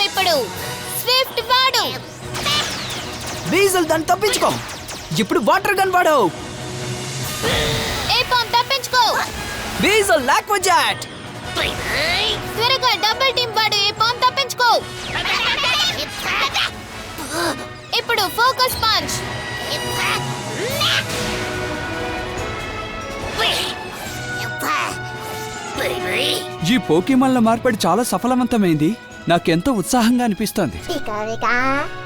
ఇప్పుడు స్విఫ్ట్ వాడు. వీజల్ దాన్ని తప్పించుకో. ఇప్పుడు వాటర్ గన్ వాడు. ఏపామ్ తప్పించుకో. వీజల్ లాక్వాజెట్. త్వరగా డబుల్ టీమ్ వాడు. ఏపామ్ తప్పించుకో. ఇప్పుడు ఫోకస్ పంచ్. ఈ పోకీమాన్ల మార్పిడి చాలా సఫలవంతమైంది. నాకెంతో ఉత్సాహంగా అనిపిస్తోంది.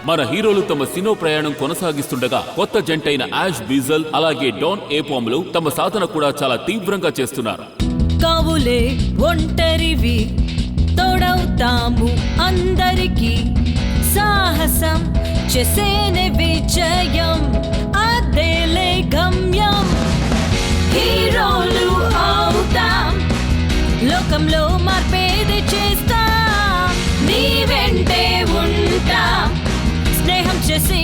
మన హీరోలు తమ సినో ప్రయాణం కొనసాగిస్తుండగా కొత్త జంటైన యాష్ బీజల్ అలాగే డాన్ ఏపామ్లు తమ సాధన కూడా చాలా తీవ్రంగా చేస్తున్నారు. కావులే ఒంటరివి తోడవుతాము అందరికీ. సాహసం చేసేనే విజయం, అదేలే గమ్యం. హీరోలు అవుతాం, లోకంలో మార్పేది చేస్తాం. నీ వెంటే ఉంటాం, స్నేహం చేసి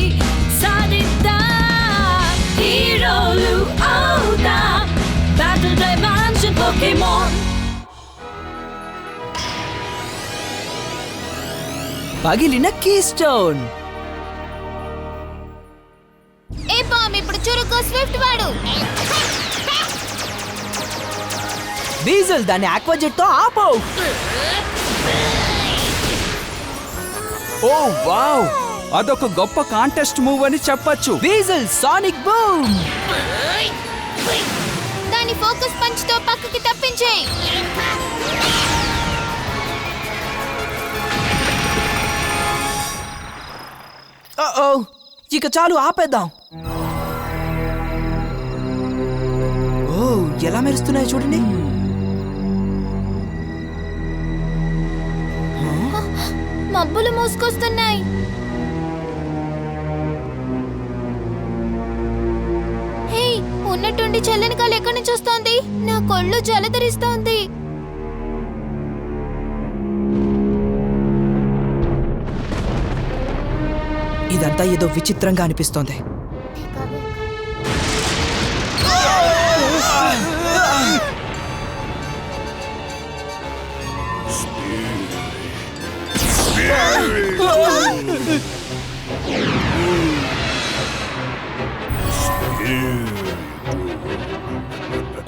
సాధిద్దాం. హీరోలు అవుతాం, బ్యాటిల్ డైమెన్షన్ పోకీమాన్. పగిలిన కీ స్టోన్. ఏపామ్ ఇప్పుడు చురుకు స్విఫ్ట్ వాడు. వీజల్ దాన్ని ఆక్వాజెట్ తో ఆపు. ఓ వావ్, అదొక గొప్ప కాంటెస్ట్ మూవ్ అని చెప్పొచ్చు. Wiesel sonic boom. దాని ఫోకస్ పంచ్ తో పక్కకి తప్పించే. ఇక చాలు, ఆపేద్దాం. ఓ ఎలా మెరుస్తున్నాయి చూడండి. మబ్బులు మోసుకొస్తున్నాయి. హే, ఉన్నట్టుండి చల్లని గాలి ఎక్కడి నుంచి వస్తోంది? నా కొళ్ళు జలధరిస్తోంది. ఇదంతా ఏదో విచిత్రంగా అనిపిస్తోంది.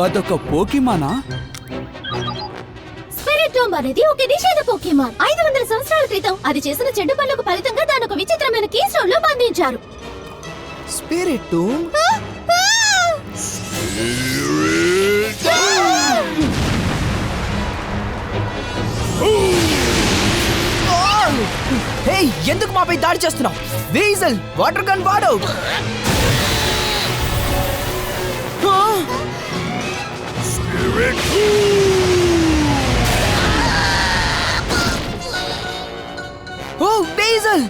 అదొక పోకీమానా? స్పిరిటోమ్ అనేది ఒక నిషేధ పోకీమాన్. 500 సంవత్సరాల క్రితం అది చేసిన చెడ్డ పనులకు ఫలితంగా దాని ఒక విచిత్రమైన కీ స్టోన్ లో బంధించారు. Spirit tomb. హే, ఎందుకు మాపై దాడి చేస్తున్నావు? వీజల్ వాటర్ గన్ వాడు. ఓ వీజల్.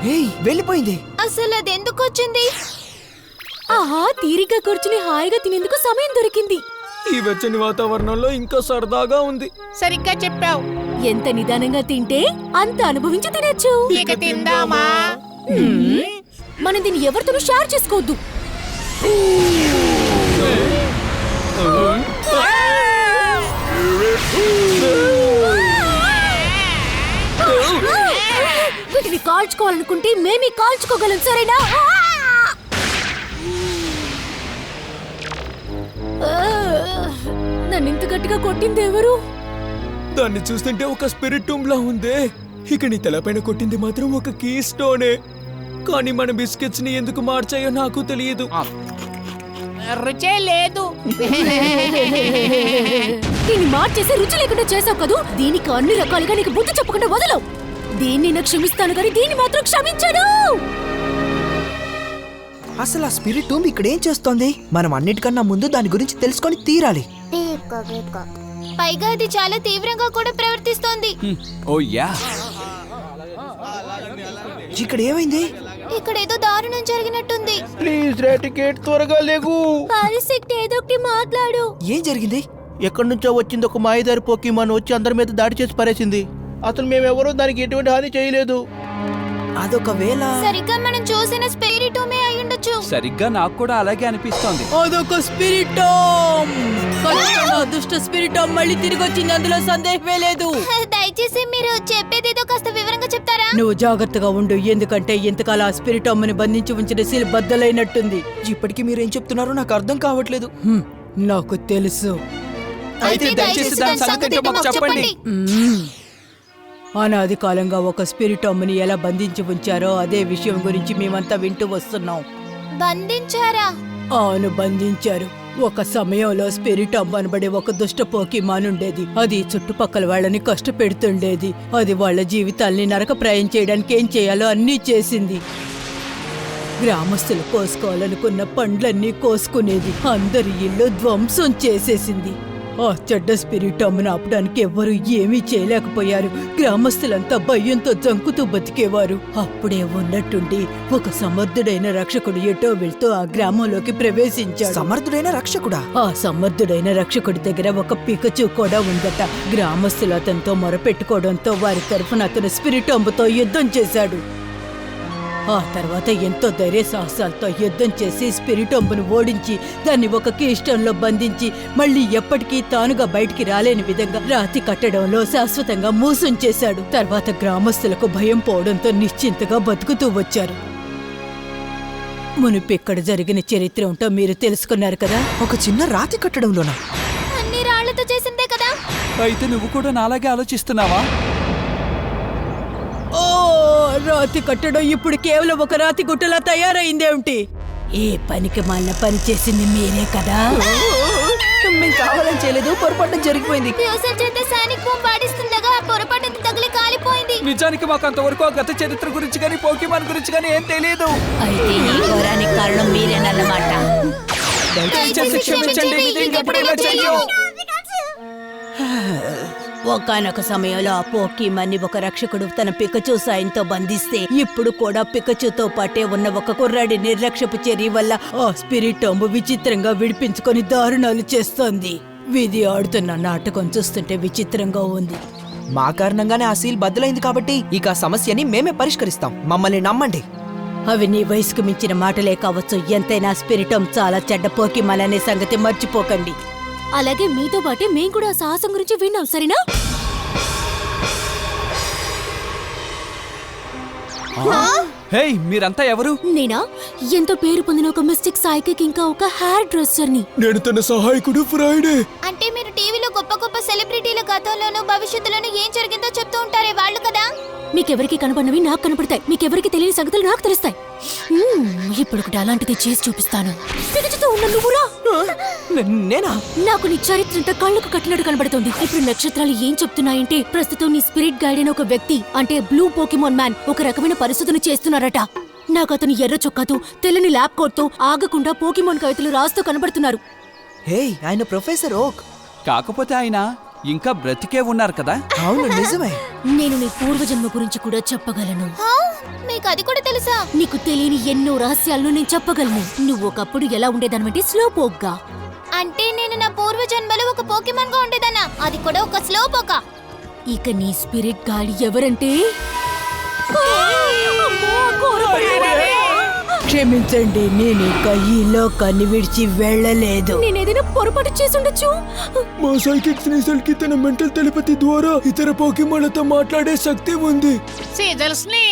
హే, వెళ్ళిపోయింది. అసలు అది ఎందుకు వచ్చింది? ఆహా, తీరిగ్గా కూర్చుని హాయిగా తినేందుకు సమయం దొరికింది. ఈ వెచ్చని వాతావరణంలో ఇంకా సరదాగా ఉంది. సరిగ్గా చెప్పావు. ఎంత నిదానంగా తింటే అంత అనుభవించి తినచ్చు. ఇక తిందామా? మనం దీన్ని ఎవరితోనూ షేర్ చేసుకోవద్దు. వీటిని కాల్చుకోవాలనుకుంటే మేమే కాల్చుకోగలం, సరేనా? నన్ను ఇంత గట్టిగా కొట్టింది ఎవరు? దాన్ని చూస్తుంటే ఒక స్పిరిట్ టూమ్ లా ఉందే. ఇక నీ తలపైన కొట్టింది మాత్రం ఒక కీ స్టోనే. కానీ మన బిస్కెట్స్ ని ఎందుకు మార్చాయో నాకు తెలియదు. రుచే లేదు. దీన్ని మార్చేసి రుచి లేకుండా చేసావు కదూ. దీనికి అన్ని రకాలుగా నీకు బుద్ధి చెప్పకుండా వదలవు. దీన్ని నేను క్షమిస్తాను కానీ దీన్ని మాత్రం క్షమించను. అసలు ఆ స్పిరిట్ టూమ్ ఇక్కడ ఏం చేస్తోంది? మనం అన్నిటికన్నా ముందు దాని గురించి తెలుసుకొని తీరాలి. పైగా అది చాలా తీవ్రంగా కూడా ప్రవర్తిస్తోంది. ఓ యా, ఇక్కడ ఏమైంది? ఇక్కడ ఏదో దారుణం జరిగినట్టుంది. ప్లీజ్ టికెట్ త్వరగా లేగు. పరిస్థితి ఏదో ఒకటి మాట్లాడు. ఏం జరిగింది? ఎక్కడి నుంచో వచ్చింది ఒక మాయదారి పోకీమాన్ వచ్చి అందరి మీద దాడి చేసి పరేసింది. అసలు మేమెవరూ దానికి ఎటువంటి హాని చేయలేదు. అదొకవేళ సరిగ్గా మనం చూసిన స్పిరిటోమే అయి ఉండొచ్చు. సరిగ్గా నాకు కూడా అలాగే అనిపిస్తోంది. అదొక స్పిరిట్ దుష్ట స్పిరిట్ మళ్ళీ తిరిగి వచ్చింది, అందులో సందేహమే లేదు. దయచేసి మీరు చెప్పేదేదో కాస్త వివరంగా చెప్తారా? నువ్వు జాగ్రత్తగా ఉండు, ఎందుకంటే ఇంతకాలం ఆ స్పిరిట్ అమ్మని బంధించి ఉంచిన సీల్ బద్దలైనట్టుంది. ఇప్పటికీ మీరేం చెప్తున్నారో నాకు అర్థం కావట్లేదు. నాకు తెలుసు. అయితే దయచేసి దాని సంగతి ఏంటో మాకు చెప్పండి. అనాది కాలంగా ఒక స్పిరిట్ అమ్మని ఎలా బంధించి ఉంచారో అదే విషయం గురించి మేమంతా వింటూ వస్తున్నాం. బంధించారా? అవును, బంధించారు. ఒక సమయంలో స్పిరిట్ అమ్మ అనబడే ఒక దుష్ట పోకీమాన్ ఉండేది. అది చుట్టుపక్కల వాళ్ళని కష్టపెడుతుండేది. అది వాళ్ళ జీవితాల్ని నరకప్రాయం చేయడానికి ఏం చేయాలో అన్నీ చేసింది. గ్రామస్తులు కోసుకోవాలనుకున్న పండ్లన్నీ కోసుకునేది. అందరి ఇల్లు ధ్వంసం చేసేసింది. ఆ చెడ్డ స్పిరిట్ అమ్మను ఆపడానికి ఎవ్వరూ ఏమీ చేయలేకపోయారు. గ్రామస్తులంతా భయంతో జంకుతూ బతికేవారు. అప్పుడే ఉన్నట్టుండి ఒక సమర్థుడైన రక్షకుడు ఎటో వెళ్తూ ఆ గ్రామంలోకి ప్రవేశించాడు. సమర్థుడైన రక్షకుడా? ఆ సమర్థుడైన రక్షకుడి దగ్గర ఒక పికచూ కూడా ఉందట. గ్రామస్తులు అతనితో మొరపెట్టుకోవడంతో వారి తరఫున అతను స్పిరిట్ అమ్మతో యుద్ధం చేశాడు. ఆ తర్వాత ఎంతో ధైర్య సాహసాలతో యుద్ధం చేసి స్పిరిట్ అంబును ఓడించి దాన్ని ఒక కీష్టంలో బంధించి మళ్ళీ ఎప్పటికీ తానుగా బయటికి రాలేని విధంగా రాతి కట్టడంలో శాశ్వతంగా మోసం చేశాడు. తర్వాత గ్రామస్తులకు భయం పోవడంతో నిశ్చింతగా బతుకుతూ వచ్చారు. మునిపిక్కడ జరిగిన చరిత్ర ఉంటో మీరు తెలుసుకున్నారు కదా. ఒక చిన్న రాతి కట్టడంలోనా? అన్ని రాళ్లతో చేసిందే కదా. అయితే నువ్వు కూడా నాలాగే ఆలోచిస్తున్నావా? ఓ, రాతి కట్టడం ఇప్పుడు కేవలం ఒక రాతి గుట్టలా తయారైందేమిటి? ఏ పనికి మళ్ళీ పని చేసింది మీరే కదా. మేము కావాలని చేయలేదు, పొరపాటు జరిగిపోయింది. ఫ్యూజర్ చేత సైనిక్ బాంబ్ వాడిస్తుండగా ఆ పొరపాటుకి తగిలి కాలిపోయింది. నిజానికి మాకు అంతవరకు ఆ గత చరిత్ర గురించి కానీ పోకీమాన్ గురించి కానీ ఏం తెలియదు. అయితే ఈ ఘోరానికి కారణం మీరేనన్నమాట. దయచేసి క్షమించండి, ఇంకెప్పుడు ఇలా చెయ్యం. ఒకానొక సమయంలో ఆ పోకీమన్ని ఒక రక్షకుడు తన పికచూ సాయంతో బంధిస్తే ఇప్పుడు కూడా పికచూతో పాటే ఉన్న ఒక కుర్రాడి నిర్లక్ష్యపు చర్య వల్ల ఆ స్పిరిట్ అంబు విచిత్రంగా విడిపించుకొని దారుణాలు చేస్తోంది. విధి ఆడుతున్న నాటకం చూస్తుంటే విచిత్రంగా ఉంది. మా కారణంగానే ఆ సీల్ బద్దలైంది కాబట్టి ఇక ఆ సమస్యని మేమే పరిష్కరిస్తాం. మమ్మల్ని నమ్మండి. అవి నీ వయసుకు మించిన మాటలే కావచ్చు. ఎంతైనా స్పిరిటం చాలా చెడ్డ పోకీమాన్ అనే సంగతి మర్చిపోకండి. అలాగే మీతో పాటే మేము కూడా సాహసం గురించి విన్నాం, సరేనా? హే, మీరంతా ఎవరు? నేనా ఎంతో పేరు పొందిన ఒక మిస్టిక్ సైకిక్ ఇంకా ఒక హెయిర్ డ్రెస్సర్ ని. నేను తన సహాయకుడు ఫ్రైడే. అంటే మీరు టీవీలో గొప్ప గొప్ప సెలబ్రిటీల గతంలోనూ భవిష్యత్తులోనూ ఏం జరిగిందో చెప్తూ ఉంటారే వాళ్ళు కదా. మీకెవరికి కనపడినవి నాకు కనపడతాయి, మీకెవరికి తెలియని సంగతులు నాకు తెలుస్తాయి. ఇప్పుడు ఒకటి అలాంటిది చేసి చూపిస్తాను. పిలుచుతూ ఉన్న నువ్వురా. నేనా? నాకు నీ చరిత్రంతా కళ్ళకు కట్టినట్టు కనబడుతుంది. ఇప్పుడు నక్షత్రాలు ఏం చెప్తున్నాయంటే ప్రస్తుతం నీ స్పిరిట్ గైడ్ అయిన ఒక వ్యక్తి అంటే బ్లూ పోకీమాన్ మ్యాన్ ఒక రకమైన పరిస్థితిని చేస్తున్నారట. నాకు అతను ఎర్ర చొక్కాతో తెల్లని ల్యాబ్ కోట్ తో ఆగకుండా పోకీమాన్ కవితలు రాస్తూ కనబడుతున్నారు. హే, ఆయన ప్రొఫెసర్ ఓక్. కాకపోతే ఆయన ఇంకా బ్రతికే ఉన్నారు కదా. అవును, నిజమే. నేను నీ పూర్వజన్మ గురించి కూడా చెప్పగలను. మీకు అది కూడా తెలుసా? నీకు తెలియని ఎన్నో రహస్యాలను నేను చెప్పగలను. నువ్వు ఒకప్పుడు ఎలా ఉండేదానివంటే స్లో పోక్ గా. అంటే నేను నా పూర్వజన్మలో ఒక పోకీమాన్ గా ఉండేదన్నా, అది కూడా ఒక స్లో పోకా. ఇక నీ స్పిరిట్ గాడి ఎవరంటే క్షమించండి, నేను ఇక ఈ లోకాన్ని విడిచి వెళ్ళలేదు. నేనేదైనా పొరపాటు చేసి ఉండొచ్చు. మా సైకిక్ స్నేహితుల్ కి తన మెంటల్ టెలిపతి ద్వారా ఇతర పోకీమాన్లతో మాట్లాడే శక్తి ఉంది. సీజల్స్ ని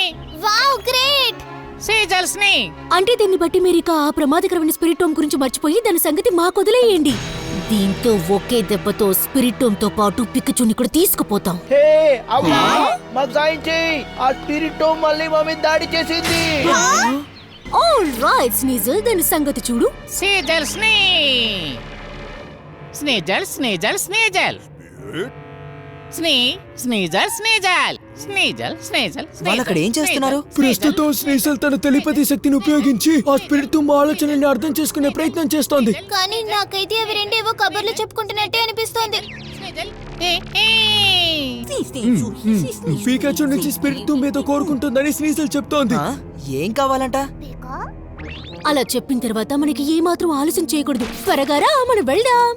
వావ్, గ్రేట్. సీజల్స్ ని అంటే దీన్ని బట్టి మీరు ఇక ఆ ప్రమాదకరమైన స్పిరిటోమ్ గురించి మర్చిపోయి దాని సంగతి మాకు వదిలేయండి. దీంతో ఒకే దెబ్బతో స్పిరిటోమ్ తో పాటు పికచూని కూడా తీసుకుపోతాం. హే, అవునా? మాకు సాయం చేయి. ఆ స్పిరిట్ మళ్ళీ మా మీద దాడి చేసింది. ఆల్ రైట్ స్నీజల్, దాని సంగతి చూడు. సీజల్స్ ని స్నేజల్ స్నేజల్ స్నేజల్ స్నీజల్ స్నేజల్ స్నేజల్ స్నేజల్. వాళ్ళు అక్కడ ఏం చేస్తున్నారు? ప్రస్తుతం స్నేహితులు తన టెలిపతి శక్తిని ఉపయోగించి ఆ స్పిరిట్ తుమ్మ ఆలోచనని అర్థం చేసుకునే ప్రయత్నం చేస్తోంది. కానీ నాకైతే అవి రెండేవో కబుర్లు చెప్పుకుంటున్నట్టే అనిపిస్తోంది. పీకాచూ నుంచి స్పిరిట్ తుమ్మ ఏదో కోరుకుంటుందని స్నేహితులు చెప్తోంది. ఏం కావాలంట? అలా చెప్పిన తర్వాత మనకి ఏమాత్రం ఆలస్యం చేయకూడదు. త్వరగా రా, మనం వెళ్దాం.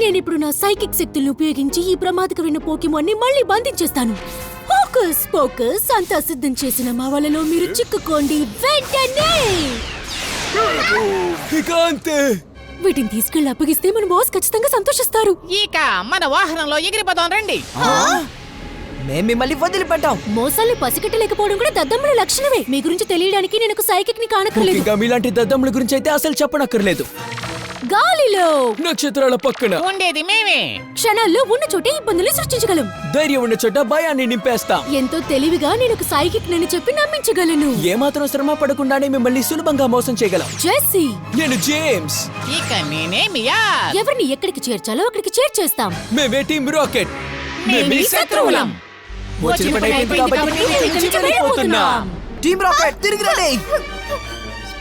నేనిప్పుడు నా సైకిక్ శక్తులను ఉపయోగించి ఈ ప్రమాదకరమైన పోకీమాన్ ని మళ్ళీ బంధించేస్తాను. హోకస్ పోకస్ అంతా సిద్ధం చేసిన మా వాళ్ళలో మీరు చిక్కుకోండి వెంటనే. ఇక అంతే. వీటిని తీసుకెళ్లి అప్పగిస్తే మన బాస్ ఖచ్చితంగా సంతోషిస్తారు. ఇక మన వాహనంలో ఎగిరిపోదాం రండి. మేం మిమ్మల్ని వదిలిపెట్టాం. మోసాల్ని పసిగట్టలేకపోవడం కూడా దద్దమ్మల లక్షణమే. మీ గురించి తెలియడానికి నేను ఒక సైకిక్ ని కానక్కర్లేదు. ఇంకా మీలాంటి దద్దమ్మల గురించి అయితే అసలు చెప్పనక్కర్లేదు. గాలిలో నక్షత్రాల పక్కన ఉండేది మేమే. క్షణాల్లో ఉన్న చోటే ఇబ్బందులు సృష్టించగలం. ధైర్యం ఉన్న చోట భయాన్ని నింపేస్తాం. ఎంతో తెలివిగా నేను ఒక సైకిక్ నని చెప్పి నమ్మించగలను. ఏమాత్రం శ్రమ పడకుండానే మిమ్మల్ని సులభంగా మోసం చేయగలం. జెస్సీ. నేను జేమ్స్. ఇక నేనే మియా. ఎవరిని ఎక్కడికి చేర్చాలో అక్కడికి చేర్చేస్తాం. మేమే టీమ్ రాకెట్. మేమే శత్రువులం. వచ్చిన పని అయిపోయింది కాబట్టి మేము ఇక్కడి నుంచి వెళ్ళిపోతున్నాం. టీమ్ రాకెట్ తిరిగి రండి.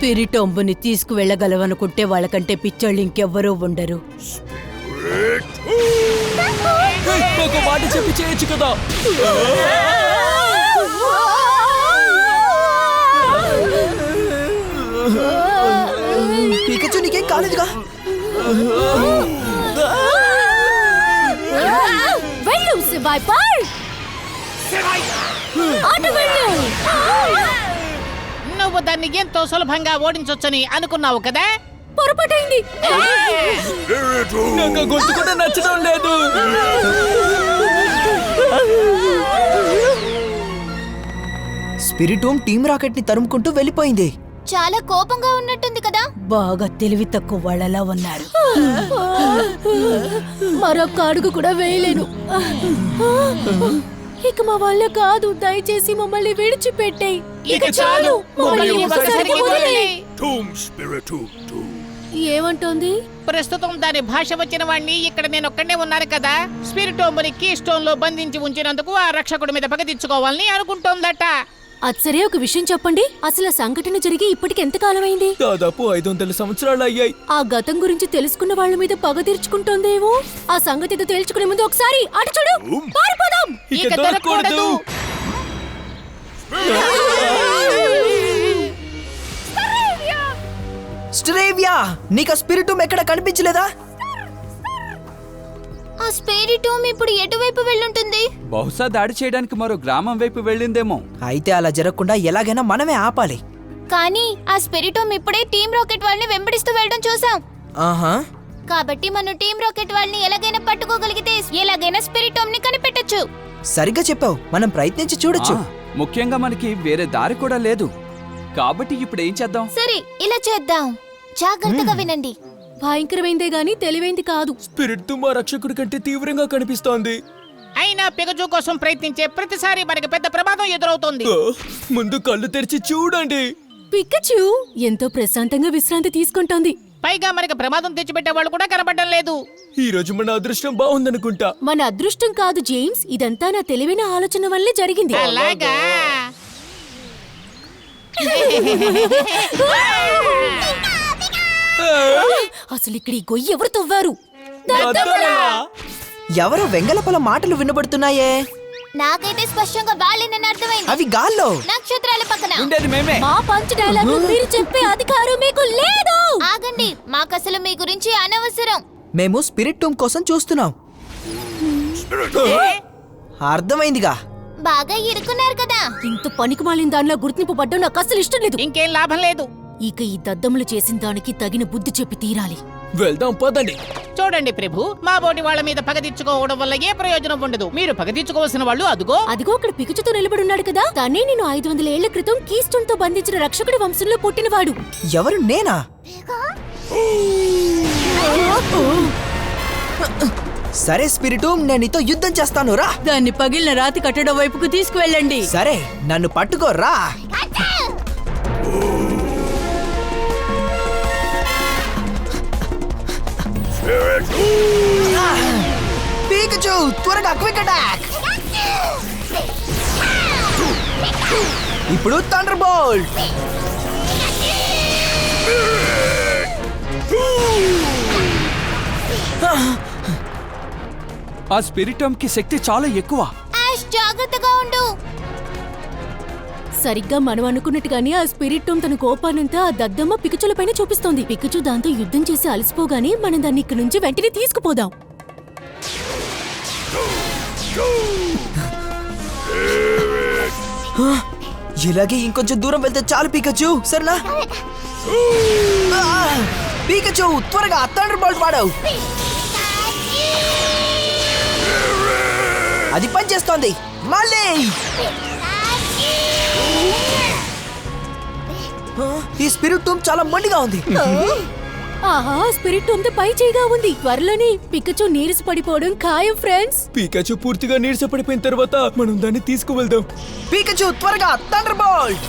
స్పిరిటోంబుని తీసుకువెళ్ళగలవనుకుంటే వాళ్ళకంటే పిచ్చోళ్ళు ఇంకెవ్వరూ ఉండరు. ఒక మాట చెప్పి చేయొచ్చు కదా. పికచు నీకేం కాలేదుగా. వెళ్ళు వైపర్. అటు వెళ్ళు. నువ్వు దాన్ని ఎంతో సులభంగా ఓడించొచ్చని అనుకున్నావు కదా. పొరపాటైంది. నాకు గొంతు కూడా నచ్చడం లేదు. స్పిరిటూమ్ టీమ్ రాకెట్ ని తరుముకుంటూ వెళ్ళిపోయింది. చాలా కోపంగా ఉన్నట్టుంది కదా. బాగా తెలివి తక్కువ వాళ్ళలా ఉన్నారు. మరొక అడుగు కూడా వేయలేను. ఇక మా వల్ల కాదు. దయచేసి మమ్మల్ని విడిచిపెట్టాయి. ఇక చాలు. మమ్మల్ని ఒక్కసారికి వదిలేయ్. ఏమంటోంది? ప్రస్తుతం దాని భాష వచ్చిన వాణ్ణి ఇక్కడ నేను ఒక్కడే ఉన్నాను కదా. స్పిరిటోంబుని కీ స్టోన్ లో బంధించి ఉంచినందుకు ఆ రక్షకుడి మీద పగ తీర్చుకోవాలని అనుకుంటోందట. అచ్చరే ఒక విషయం చెప్పండి. అసలు ఆ సంఘటన జరిగి ఇప్పటికి ఎంత కాలమైంది? దాదాపు 500 సంవత్సరాలు అయ్యాయి. ఆ గతం గురించి తెలుసుకున్న వాళ్ళ మీద పగ తీర్చుకుంటోందేమో. ఆ సంగతి ఏదో తేల్చుకునే ముందు ఒకసారి అటు చూడు. పారిపోదాం. ఇక దొరకకూడదు. స్ట్రేవియా, నీకు స్పిరిటూమ్ ఎక్కడ కనిపించలేదా? ఆ స్పిరిటూమ్ ఇప్పుడు ఎటువైపు వెళ్ళుంటుంది? బహుశా దాడి చేయడానికి మరో గ్రామం వైపు వెళ్ళిందేమో. అయితే అలా జరగకుండా ఎలాగైనా మనమే ఆపాలి. కానీ ఆ స్పిరిటూమ్ ఇప్పుడే టీమ్ రాకెట్ వాళ్ళని వెంబడిస్తూ వెళ్ళడం చూసాం. ఆహా. కాబట్టి మనం టీమ్ రాకెట్ వాళ్ళని ఎలాగైనా పట్టుకోగలిగితే ఎలాగైనా స్పిరిటూమ్ ని కనిపెట్టొచ్చు. సరిగ్గా చెప్పావు. మనం ప్రయత్నించి చూడొచ్చు. ముఖ్యంగా మనకి వేరే దారి కూడా లేదు. కాబట్టి ఇప్పుడు ఏం చేద్దాం? సరే, ఇలా చేద్దాం. జాగ్రత్తగా వినండి. భయంకరమైందే గాని తెలివైంది కాదు. స్పిరిట్ మా రక్షకుడి కంటే తీవ్రంగా కనిపిస్తోంది. అయినా పిగజు కోసం ప్రయత్నించే ప్రతిసారి మనకి పెద్ద ప్రమాదం ఎదురవుతుంది. ముందు కళ్ళు తెరిచి చూడండి. పికచు ఎంతో ప్రశాంతంగా విశ్రాంతి తీసుకుంటోంది. పైగా మనకి ప్రమాదం తెచ్చిపెట్టే వాళ్ళు కూడా కనబడడం లేదు. ఈ రోజు మన అదృష్టం బాగుందనుకుంటా. మన అదృష్టం కాదు జేమ్స్, ఇదంతా నా తెలివైన ఆలోచన వల్లే జరిగింది. అలాగా. అసలు ఇక్కడ ఈ గొయ్యి ఎవరు తవ్వారు? ఎవరో వెంగళపల మాటలు వినబడుతున్నాయే. నాకైతే స్పష్టంగా బాలేనని అర్థమైంది. అవి గాల్లో. నక్షత్రాల పక్కన ఉండేది మేమే. మా పంచ్ డైలాగ్ మీరు చెప్పే అధికారం మీకు లేదు. ఆగండి, మాకసలు మీ గురించి అనవసరం. మేము స్పిరిట్ టూమ్ కోసం చూస్తున్నాం. అర్థమైందిగా. బాగా ఇరుకున్నారు కదా. ఇంత పనికి మాలిన దానిలో గుర్తింపు పడ్డం నాకు అసలు ఇష్టం లేదు. ఇంకేం లాభం లేదు. ఇక ఈ దద్దములు చేసిన దానికి తగిన బుద్ధి చెప్పి తీరాలి. వెళ్దాం పదండి. చూడండి ప్రభు, మా బోటి వాళ్ళ మీద పగ తీర్చుకోవడం వల్ల ఏ ప్రయోజనం ఉండదు. మీరు పగ తీర్చుకోవాల్సిన వాళ్ళు అదిగో అక్కడ పికచుతో నిలబడి ఉన్నాడు కదా. తనే నేను 500 ఏళ్ల క్రితం కీస్టోన్ తో బంధించిన రక్షకుడి వంశంలో పుట్టినవాడు. ఎవరు? నేనా? సరే స్పిరిటూమ్, నేను నీతో యుద్ధం చేస్తాను రా. దాన్ని పగిలిన రాతి కట్టడం వైపుకు తీసుకువెళ్ళండి. సరే, నన్ను పట్టుకోరా. పికచు, త్వరగా క్విక్ అటాక్. ఇప్పుడు థండర్ బోల్ట్. ఆ స్పిరిటమ్ కి శక్తి చాలా ఎక్కువ. జాగ్రత్తగా ఉండు. సరిగ్గా మనం అనుకున్నట్టుగానే ఆ స్పిరిట్ టూమ్ తన కోపానంతా ఆ దద్దమ్మ పికచుల పైన చూపిస్తోంది. పికచు దాంతో యుద్ధం చేసి అలసిపోగానే మనం దాన్ని ఇక్కడి నుంచి వెంటనే తీసుకుపోదాం. ఇలాగే ఇంకొంచెం దూరం వెళ్తే చాలు పీకచ్చు, సరేనా? పీకచ్చు, త్వరగా థండర్ బోల్ట్ వాడవు. అది పనిచేస్తోంది. మళ్ళీ ఈ స్పిరిట్ టూమ్ చాలా మండిగా ఉంది. ఆహా, స్పిరిట్ ఉంది పై చేయిగా ఉంది. త్వరలోనే పికచు నీరస పడిపోవడం ఖాయం ఫ్రెండ్స్. పీకాచు పూర్తిగా నీరసపడిపోయిన తర్వాత మనం దాన్ని తీసుకువెళ్దాం. పీకచ్చు, త్వరగా థండర్ బోల్ట్.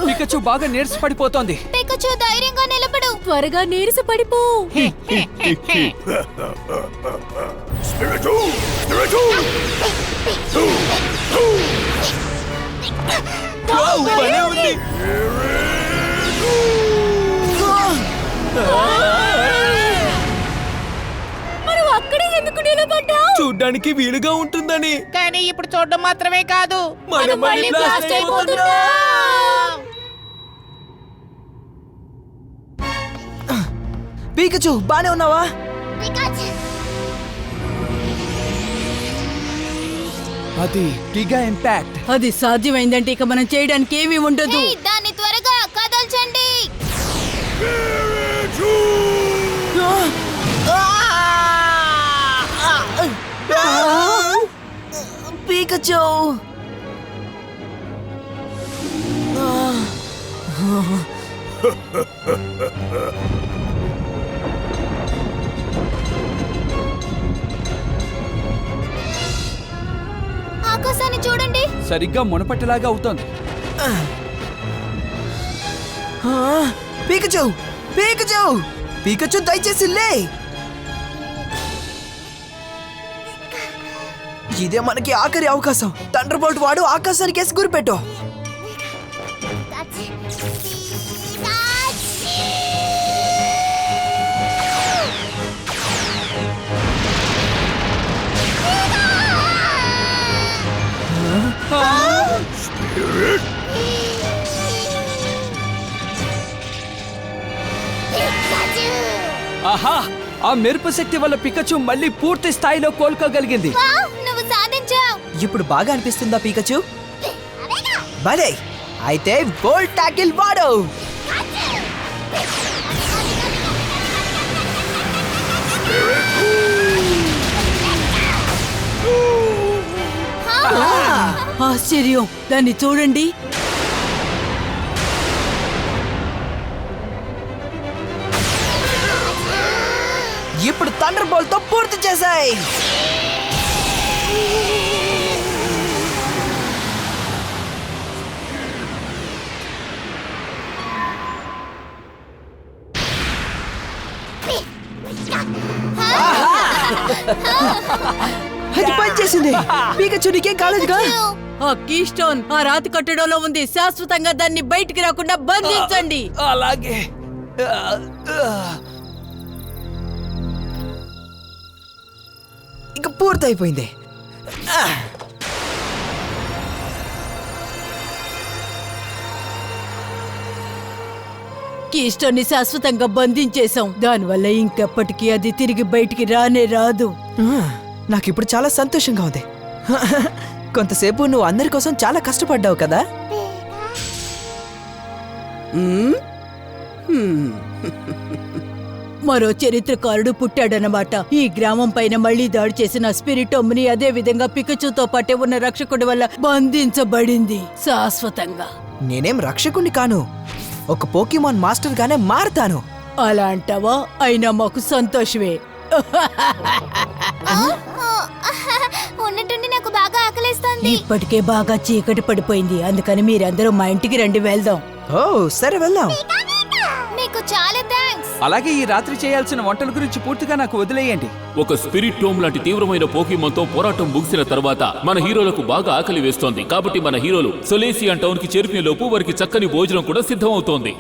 పికచు బాగా నీరస పడిపోతోంది. పికచు ధైర్యంగా నిలబడు. త్వరగా నీరస పడిపో. భలే ఉంది. మనం అక్కడే ఎందుకు నిలబడ్డా? చూడ్డానికి వీలుగా ఉంటుందని. కానీ ఇప్పుడు చూడడం మాత్రమే కాదు, మనం మళ్ళీ blast అయిపోతున్నాం. పీకచ్చు, బానే ఉన్నావా? అది గిగా ఇంపాక్ట్. అది సాధ్యమైందంటే ఇక మనం చేయడానికి ఏమీ ఉండదు. దాన్ని త్వరగా కదల్చండి. పీకచ్చు. ఆకాశాన్ని చూడండి. సరిగ్గా మునపటిలాగా అవుతోంది. పీకచ్చు, పీకచ్చు, పీకచ్చు, దయచేసి లే. ఇదే మనకి ఆఖరి అవకాశం. థండర్ బోల్ట్ వాడు ఆకాశానికి వేసి గురిపెట్టు. ఆహా, ఆ మెరుపు శక్తి వల్ల పికచు మళ్ళీ పూర్తి స్థాయిలో కోలుకోగలిగింది. నువ్వు సాధించావు. ఇప్పుడు బాగా అనిపిస్తుందా పీకచ్చు? భలే, అయితే బోల్ట్ టాకిల్ వాడు. ఆశ్చర్యం, దాన్ని చూడండి. ఇప్పుడు థండర్ బోల్ట్ తో పూర్తి చేశాయి. అది పనిచేసింది. పీకచ్చు, నీకేం కాలేదుగా? ఆ కీ స్టోన్ ఆ రాతి కట్టడంలో ఉంది. శాశ్వతంగా దాన్ని బయటికి రాకుండా బంధించండి. అలాగే. ఇక పూర్తయిపోయింది. కీ స్టోన్ ని శాశ్వతంగా బంధించేశాం. దానివల్ల ఇంకెప్పటికీ అది తిరిగి బయటికి రానే రాదు. నాకిప్పుడు చాలా సంతోషంగా ఉంది. కొంతసేపు నువ్వు అందరి కోసం చాలా కష్టపడ్డావు కదా. మరో చరిత్రకారుడు పుట్టాడనమాట. ఈ గ్రామం పైన మళ్లీ దాడి చేసిన స్పిరిట్ ఒమ్ని అదే విధంగా పికచుతో పాటే ఉన్న రక్షకుడి వల్ల బంధించబడింది శాశ్వతంగా. నేనేం రక్షకుణ్ణి కాను, ఒక పోకీమాన్ మాస్టర్ గానే మారతాను. అలా అంటావా? అయినా మాకు సంతోషమే. ఉన్నట్టుండి నాకు బాగా ఆకలేస్తోంది. ఇప్పటికే బాగా చీకటి పడిపోయింది, అందుకని మీరందరూ మా ఇంటికి రండి, వెళ్దాం. ఓ సరే, వెళ్దాం. మీకు చాలా థాంక్స్. అలాగే ఈ రాత్రి చేయాల్సిన వంటల గురించి పూర్తిగా నాకు వదిలేయండి. ఒక స్పిరిట్ టోమ్ లాంటి తీవ్రమైన పోకీమాన్తో పోరాటం ముగిసిన తర్వాత మన హీరోలకు బాగా ఆకలి వేస్తోంది. కాబట్టి మన హీరోలు సొలేసియన్ టౌన్ కి చేరుకునే లోపు వారికి చక్కని భోజనం కూడా సిద్ధమవుతోంది.